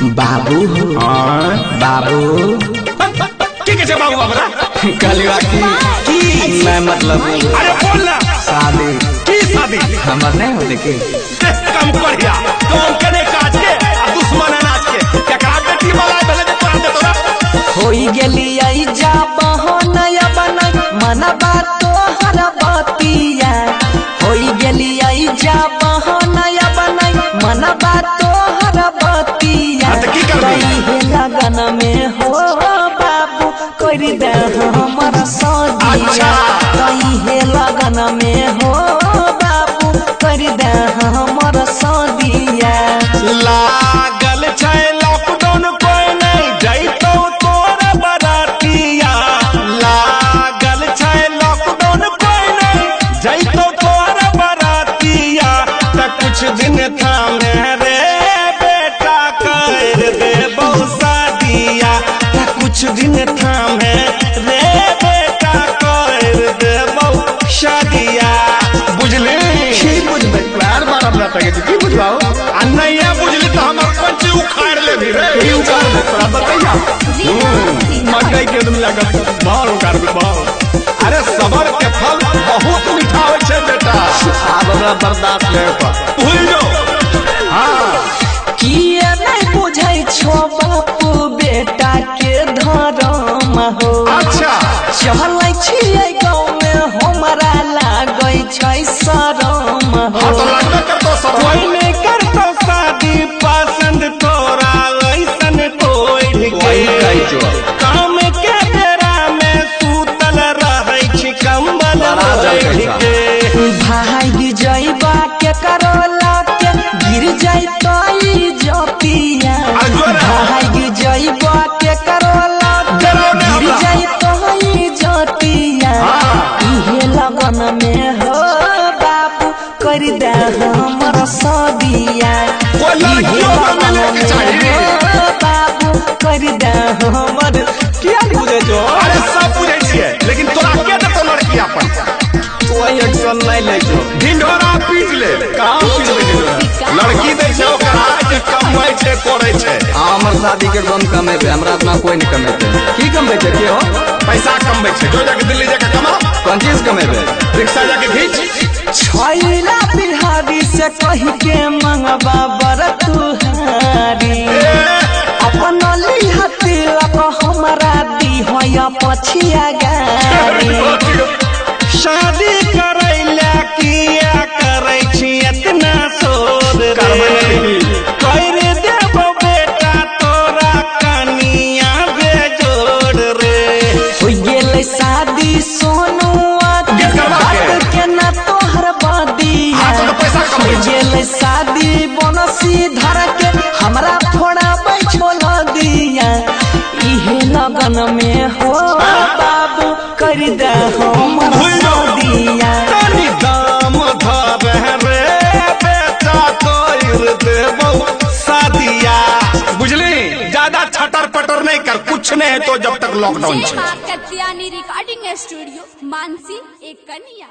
बाबू बाबू क्या बाबू बाबरा कलिया की मैं मतलब अरे बोल ना शादी की शादी हमर नहीं होते के कम बढ़िया कौन करे काज के दुश्मन अनाज के क्या करा बेटी वाला भले दे तोरा दे तोरा होई गेली आई जा बहनया बनई मनबा तोहर बतिया होई गेली आई जा बहनया बनई मनबा तोहर बतिया हे लगन में हो बाबू कर दे हमर सदिया हे लगन में हो बाबू कर दे हमर सदिया लागल छै लॉकडाउन कोई नहीं जइतो तोर बरातिया लागल छै लॉकडाउन कोई नहीं जइतो तोर बरातिया त कुछ दिन थामे रे बेटा कर दे बहु शादिया त कुछ दिन थामे रे बेटा कर दे बहु शादिया बुझली की बुझबे प्यार बार अपना तके की बुझबाओ आ नहीं बुझली तो हमार पंच उखाड़ ले भी रे ई उकार दे तोरा बतैया मकई के तुम लगत बहुत उखाड़ दे बहुत अरे सबर के फल बहुत मीठा होय छे बेटा अब हमरा बर्दाश्त नहीं पा भूल जो हां किए नहीं बुझै छो बापू बेटा के धर्म हो अच्छा चलै छियै गाँव में हमरा लागै छै शरम हो हाँ तो लगबे करतो सब कोई नहीं करतो शादी पसंद तोरा ऐसन कोई कही जो काम के बेरा में सूतल रहै छी कंबल ओढ़ के भाग जइबा के करोला के गिर जइतई जतिया भाग जइबा के करोला के गिर जइतई जतिया इहे लगन में हो बाबू कर दे हमर सदिया वो लड़कियों को मिले के चाहिए बाबू कर दे हमर क्या बुझे जो अरे सब बुझे छिए लेकिन तोरा के देतो लड़की अपन कोई एक्शन नहीं ले जो ढिंढोरा पीट ले कहां पीट ले ढिंढोरा लड़की दे छै ओकरा जे कमाई छै करे छै हमर शादी के कौन कमेबे हमरा अपना कोई नहीं कमेबे की कमबे छै के हो पैसा कमबै छै जो जाके दिल्ली जाके कमा कौन चीज कमेबे रिक्शा जाके खींच छैला बिहारी से कह के मंगवा बर तुहारी अपन लिहती लक हमरा दी होया पछिया गारी शादी करैला किया करै छी इतना शोर रे कर देबो बेटा तोरा कनिया बेजोड़ रे हो गेलै शादी सोनुआ के बात के ना तोहर बदिया हो गेलै शादी बनसी धर के हमरा थोड़ा बैठोल दिया इहे लगन में हो बाबू कर दे हमर सदिया तनी दाम धर रे बेटा कर देबो शादिया बुझली ज्यादा छटर पटर नहीं कर कुछ नहीं है तो जब तक लॉकडाउन जय है मां कत्यानी रिकॉर्डिंग स्टूडियो मानसी एक कन्या।